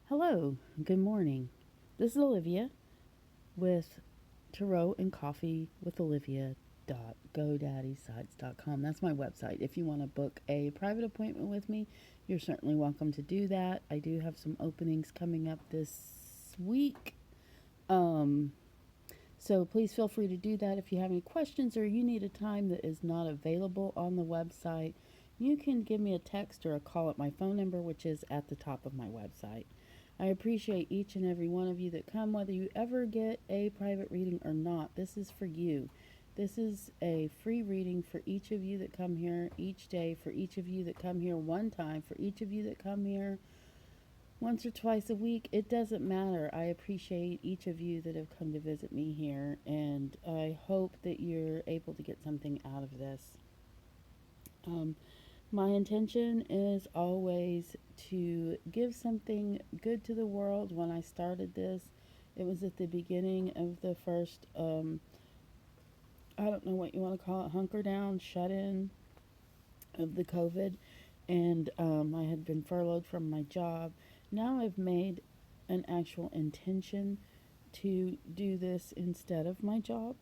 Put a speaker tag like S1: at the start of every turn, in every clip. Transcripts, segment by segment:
S1: Hello, good morning. This is Olivia with Tarot and Coffee with Olivia .godaddyscites.com. That's my website. If you want to book a private appointment with me, you're certainly welcome to do that. I do have some openings coming up this week. So please feel free to do that. If you have any questions or you need a time that is not available on the website, you can give me a text or a call at my phone number, which is at the top of my website. I appreciate each and every one of you that come, whether you ever get a private reading or not. This is for you. This is a free reading for each of you that come here each day, for each of you that come here one time, for each of you that come here once or twice a week. It doesn't matter. I appreciate each of you that have come to visit me here, and I hope that you're able to get something out of this. My intention is always to give something good to the world. When I started this, it was at the beginning of the first, I don't know what you want to call it, hunker down, shut in of the COVID. And I had been furloughed from my job. Now I've made an actual intention to do this instead of my job,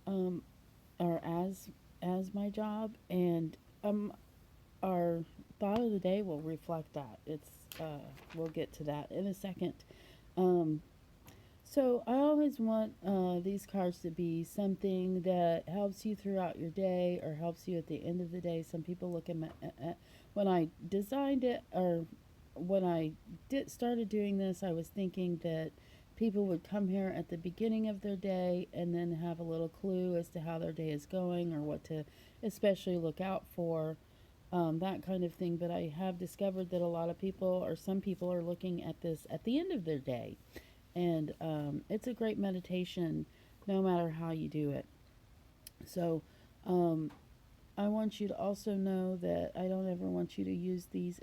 S1: or as my job, and our thought of the day will reflect that. We'll get to that in a second. Um, so I always want these cards to be something that helps you throughout your day or helps you at the end of the day. Some people look at when I designed it, or when I started doing this, I was thinking that people would come here at the beginning of their day and then have a little clue as to how their day is going or what to especially look out for, that kind of thing. But I have discovered that a lot of people, or some people, are looking at this at the end of their day. And it's a great meditation no matter how you do it. So um, I want you to also know that I don't ever want you to use these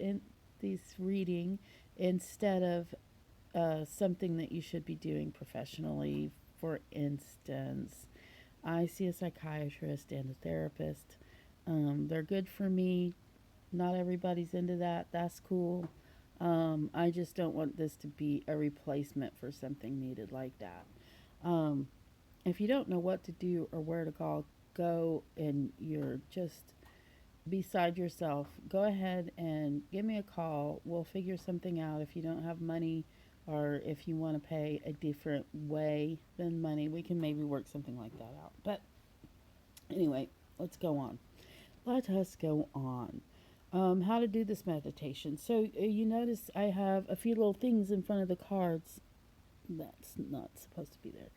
S1: reading instead of something that you should be doing professionally. For instance, I see a psychiatrist and a therapist. They're good for me. Not everybody's into that. That's cool. I just don't want this to be a replacement for something needed like that. Um, if you don't know what to do or where to go and you're just beside yourself, go ahead and give me a call. We'll figure something out. If you don't have money or if you want to pay a different way than money, we can maybe work something like that out. But anyway, let's go on. Let us go on. How to do this meditation. So you notice I have a few little things in front of the cards. That's not supposed to be there.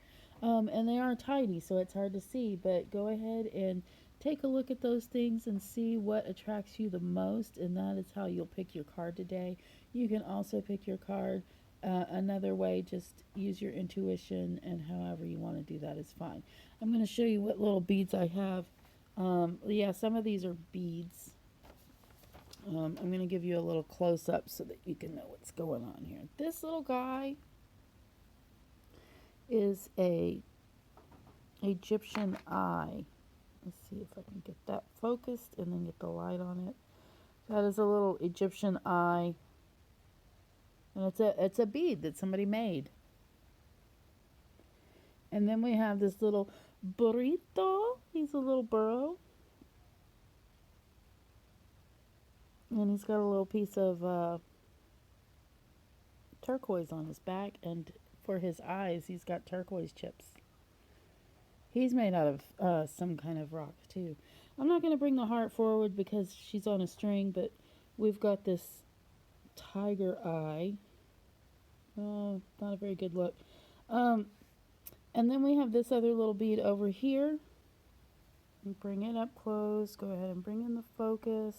S1: And they are tiny, so it's hard to see. But go ahead and take a look at those things and see what attracts you the most, and that is how you'll pick your card today. You can also pick your card another way. Just use your intuition, and however you want to do that is fine. I'm going to show you what little beads I have. Yeah, some of these are beads. I'm going to give you a little close up so that you can know what's going on here. This little guy is a Egyptian eye. Let's see if I can get that focused and then get the light on it. That is a little Egyptian eye, and it's a bead that somebody made. And then we have this little burrito. He's a little burro, and he's got a little piece of turquoise on his back, and for his eyes, he's got turquoise chips. He's made out of some kind of rock, too. I'm not going to bring the heart forward because she's on a string, but we've got this tiger eye. Oh, not a very good look. And then we have this other little bead over here. Bring it up close. Go ahead and bring in the focus.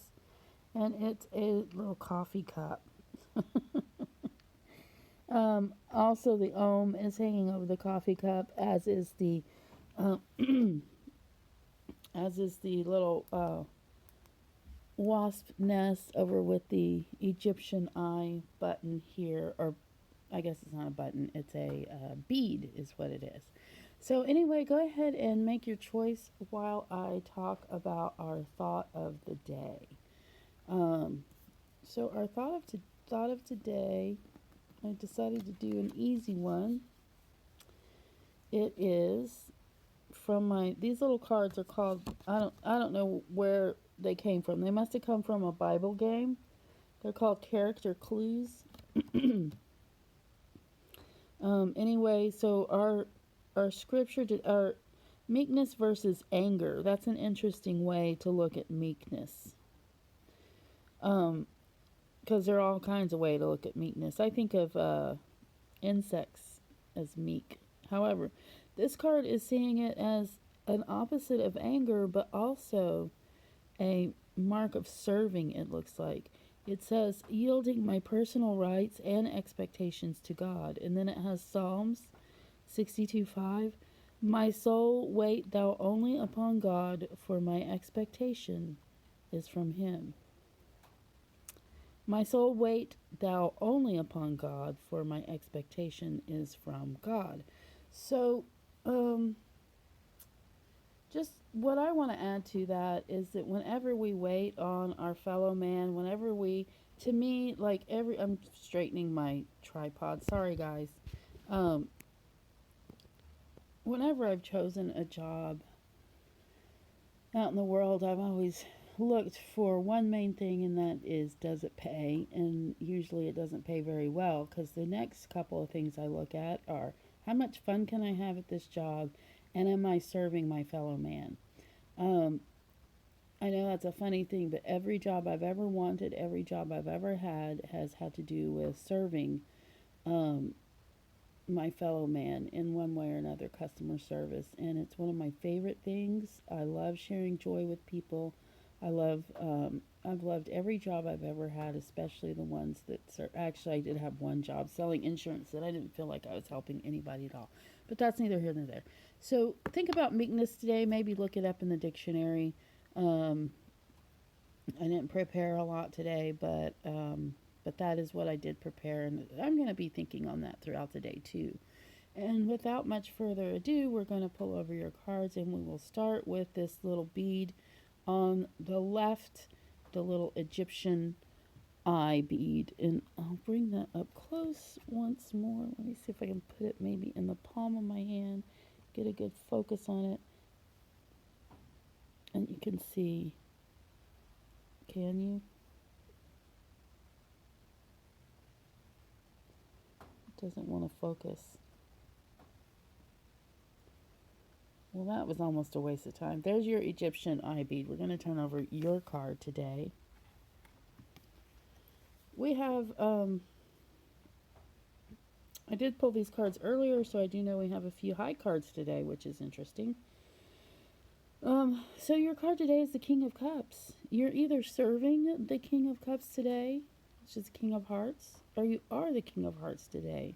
S1: And it's a little coffee cup. Also, the Om is hanging over the coffee cup, as is the as is the little wasp nest over with the Egyptian eye button here, or I guess it's not a button, it's a bead is what it is. So anyway, go ahead and make your choice while I talk about our thought of the day. So our thought of today I decided to do an easy one. It is from my, these little cards are called, I don't know where they came from. They must have come from a Bible game. They're called character clues. Anyway, so our scripture did our meekness versus anger. That's an interesting way to look at meekness. Because there are all kinds of ways to look at meekness. I think of insects as meek. However, this card is seeing it as an opposite of anger, but also a mark of serving, it looks like. It says, yielding my personal rights and expectations to God. And then it has Psalms 62:5. My soul, wait thou only upon God, for my expectation is from him. My soul, wait thou only upon God, for my expectation is from God. So, just what I want to add to that is that whenever we wait on our fellow man, whenever we, to me, like I'm straightening my tripod. Sorry, guys. Um, Whenever I've chosen a job out in the world, I've always looked for one main thing, and that is, does it pay? And usually it doesn't pay very well, because the next couple of things I look at are, how much fun can I have at this job, and am I serving my fellow man? I know that's a funny thing, but every job I've ever wanted, every job I've ever had has had to do with serving um, my fellow man in one way or another, customer service. And it's one of my favorite things. I love sharing joy with people. I've loved every job I've ever had, especially the ones that actually, I did have one job selling insurance that I didn't feel like I was helping anybody at all. But that's neither here nor there. So think about meekness today. Maybe look it up in the dictionary. Um, I didn't prepare a lot today, but that is what I did prepare, and I'm going to be thinking on that throughout the day too. And without much further ado, we're going to pull over your cards, and we will start with this little bead on the left, the little Egyptian eye bead. And I'll bring that up close once more. Let me see if I can put it maybe in the palm of my hand, get a good focus on it. And you can see, can you? It doesn't want to focus. Well, that was almost a waste of time. There's your Egyptian eye bead. We're going to turn over your card today. We have, I did pull these cards earlier, so I do know we have a few high cards today, which is interesting. So your card today is the King of Cups. You're either serving the King of Cups today, which is the King of Hearts, or you are the King of Hearts today.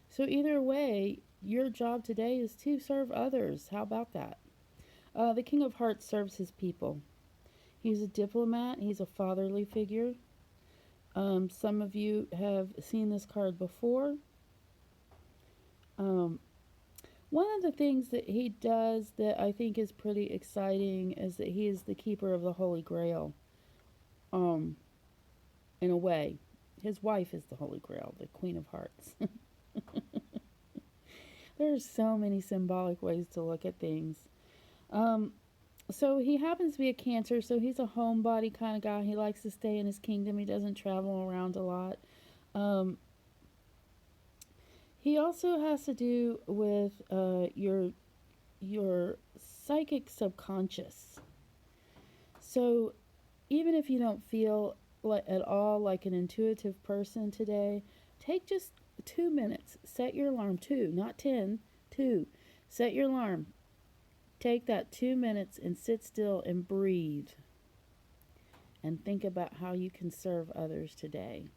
S1: So either way, your job today is to serve others. How about that? The King of Hearts serves his people. He's a diplomat. He's a fatherly figure. Some of you have seen this card before. One of the things that he does that I think is pretty exciting is that he is the keeper of the Holy Grail. In a way, his wife is the Holy Grail, the Queen of Hearts. There's so many symbolic ways to look at things. So he happens to be a Cancer, so he's a homebody kind of guy. He likes to stay in his kingdom. He doesn't travel around a lot. He also has to do with your psychic subconscious. So even if you don't feel at all like an intuitive person today, take just 2 minutes. Set your alarm. 2, not 10. 2. Set your alarm. Take that 2 minutes and sit still and breathe. And think about how you can serve others today.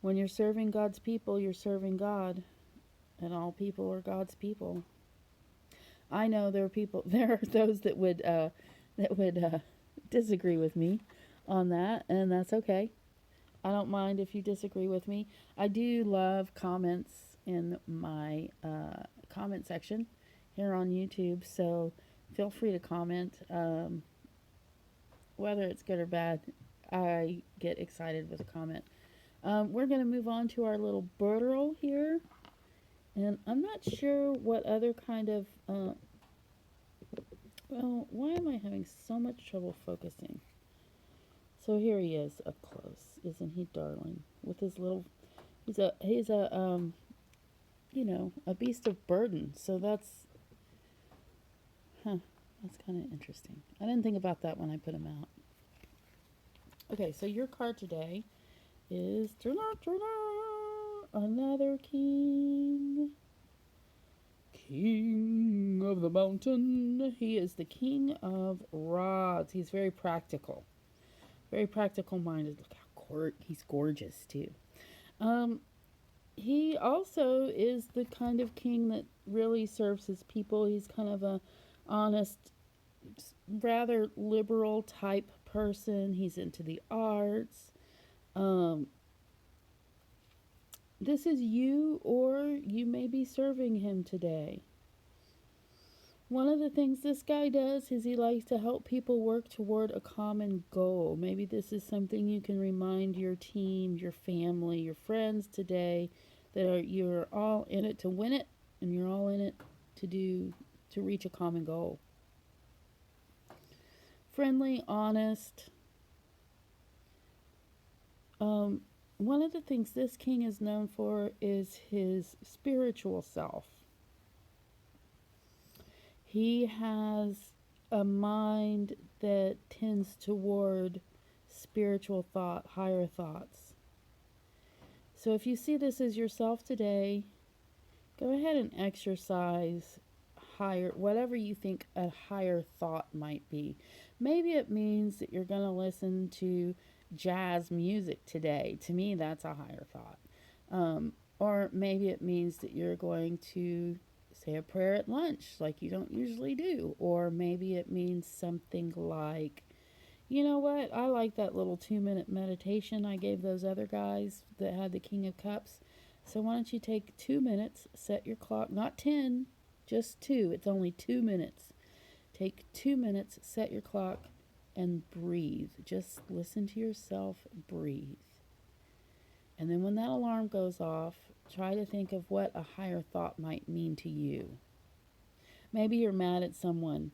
S1: When you're serving God's people, you're serving God. And all people are God's people. I know there are those that would disagree with me on that, and that's okay. I don't mind if you disagree with me. I do love comments in my comment section here on YouTube, so feel free to comment. Whether it's good or bad, I get excited with a comment. We're going to move on to our little burl here. And I'm not sure what other kind of. Well, why am I having so much trouble focusing? So here he is up close. Isn't he darling? With his little. He's a a beast of burden. So that's. Huh. That's kind of interesting. I didn't think about that when I put him out. Okay, so your card today is another king. King of the mountain. He is the king of rods. He's very practical. Very practical minded. Look how he's gorgeous too. He also is the kind of king that really serves his people. He's kind of a honest, rather liberal type person. He's into the arts. This is you, or you may be serving him today. One of the things this guy does is he likes to help people work toward a common goal. Maybe this is something you can remind your team, your family, your friends today that you're all in it to win it, and you're all in it to reach a common goal. Friendly, honest. One of the things this king is known for is his spiritual self. He has a mind that tends toward spiritual thought, higher thoughts. So if you see this as yourself today, go ahead and exercise higher, whatever you think a higher thought might be. Maybe it means that you're going to listen to jazz music today. To me, that's a higher thought. Or maybe it means that you're going to say a prayer at lunch like you don't usually do. Or maybe it means something like, you know what, I like that little 2-minute meditation I gave those other guys that had the King of Cups. So why don't you take 2 minutes, set your clock, not 10, just 2. It's only 2 minutes. Take 2 minutes, set your clock, and breathe. Just listen to yourself breathe. And then when that alarm goes off, try to think of what a higher thought might mean to you. Maybe you're mad at someone,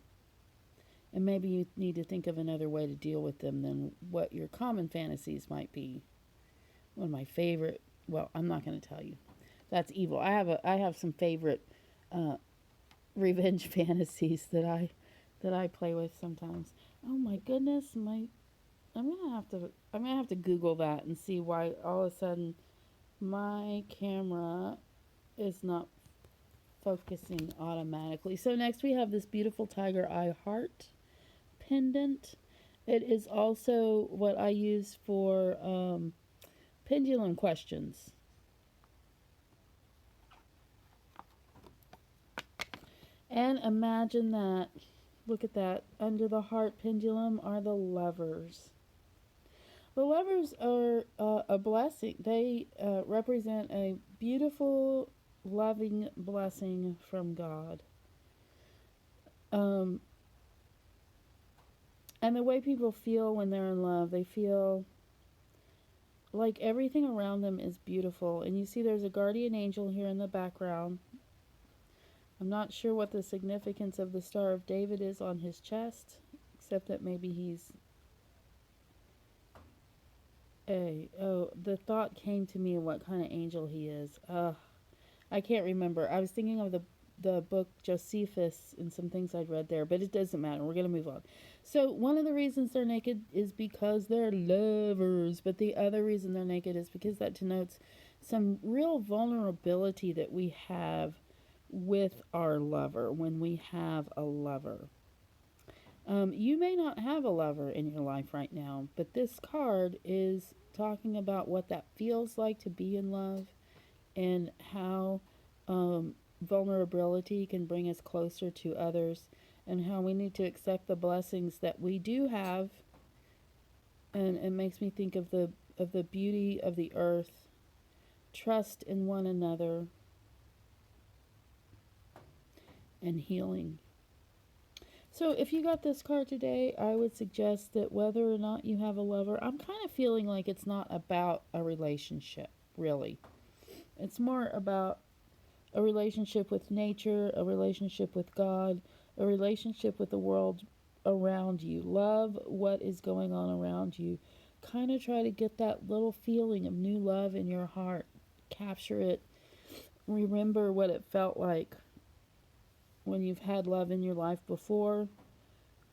S1: and maybe you need to think of another way to deal with them than what your common fantasies might be. One of my favorite, well, I'm not going to tell you. That's evil. I have some favorite revenge fantasies that I play with sometimes. Oh my goodness, I'm gonna have to Google that and see why all of a sudden my camera is not focusing automatically. So next we have this beautiful tiger eye heart pendant. It is also what I use for pendulum questions. And imagine that, look at that, under the heart pendulum are the lovers. The lovers are a blessing. They represent a beautiful, loving blessing from God. And the way people feel when they're in love, they feel like everything around them is beautiful. And you see there's a guardian angel here in the background. I'm not sure what the significance of the Star of David is on his chest, except that maybe he's the thought came to me of what kind of angel he is. I can't remember. I was thinking of the book Josephus and some things I'd read there, but it doesn't matter. We're going to move on. So one of the reasons they're naked is because they're lovers, but the other reason they're naked is because that denotes some real vulnerability that we have with our lover when we have a lover. You may not have a lover in your life right now, but this card is talking about what that feels like to be in love and how vulnerability can bring us closer to others and how we need to accept the blessings that we do have. And it makes me think of the beauty of the earth, trust in one another, and healing. So if you got this card today, I would suggest that whether or not you have a lover, I'm kind of feeling like it's not about a relationship, really. It's more about a relationship with nature, a relationship with God, a relationship with the world around you. Love what is going on around you. Kind of try to get that little feeling of new love in your heart. Capture it. Remember what it felt like when you've had love in your life before,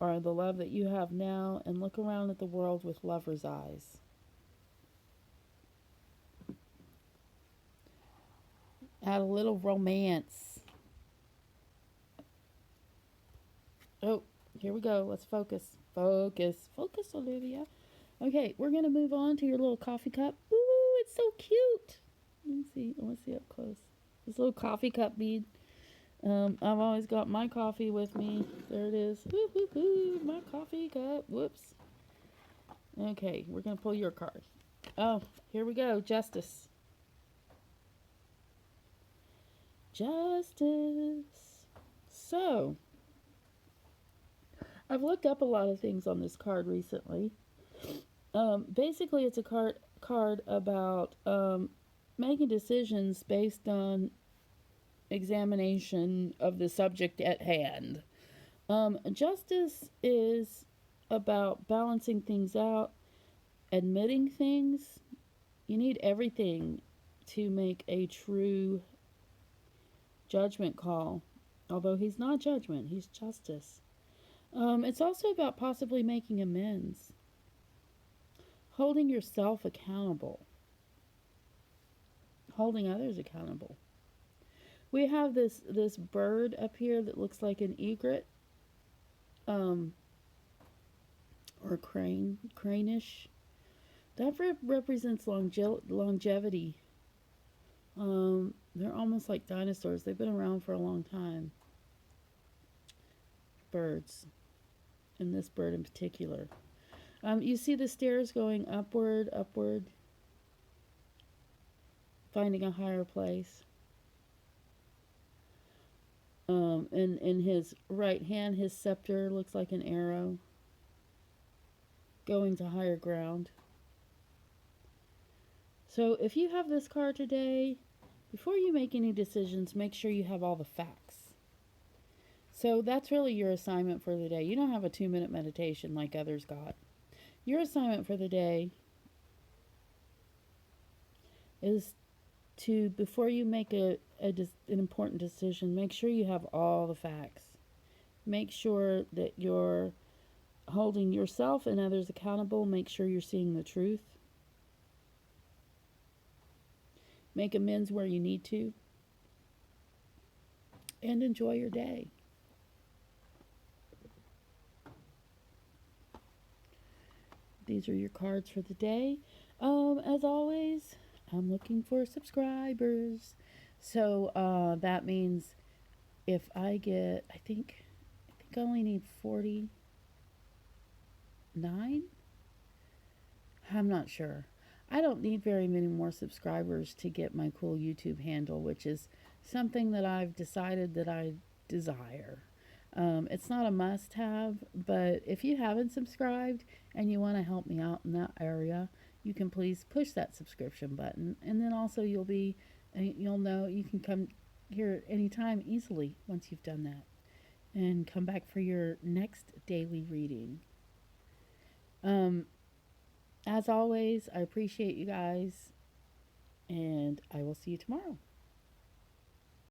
S1: or the love that you have now, and look around at the world with lover's eyes. Add a little romance. Oh, here we go. Let's focus. Focus. Focus, Olivia. Okay, we're going to move on to your little coffee cup. Ooh, it's so cute. Let me see. I want to see up close. This little coffee cup bead. I've always got my coffee with me. There it is. Woo, woo, woo, my coffee cup. Whoops. Okay, we're going to pull your card. Oh, here we go. Justice. Justice. So, I've looked up a lot of things on this card recently. Basically, it's a card about making decisions based on examination of the subject at hand. Justice is about balancing things out, admitting things. You need everything to make a true judgment call. Although he's not judgment, he's justice. It's also about possibly making amends, holding yourself accountable, holding others accountable. We have this bird up here that looks like an egret, or cranish. That represents longevity. They're almost like dinosaurs. They've been around for a long time. Birds, and this bird in particular. You see the stairs going upward, upward, finding a higher place. In his right hand, his scepter looks like an arrow, going to higher ground. So if you have this card today, before you make any decisions, make sure you have all the facts. So that's really your assignment for the day. You don't have a 2-minute meditation like others got. Your assignment for the day is to, before you make an important decision, make sure you have all the facts. Make sure that you're holding yourself and others accountable. Make sure you're seeing the truth. Make amends where you need to. And enjoy your day. These are your cards for the day. As always, I'm looking for subscribers. So that means if I get, I think I only need 49. I'm not sure. I don't need very many more subscribers to get my cool YouTube handle, which is something that I've decided that I desire. It's not a must-have, but if you haven't subscribed and you want to help me out in that area, you can please push that subscription button, and then also you'll know you can come here anytime easily once you've done that, and come back for your next daily reading. As always, I appreciate you guys, and I will see you tomorrow.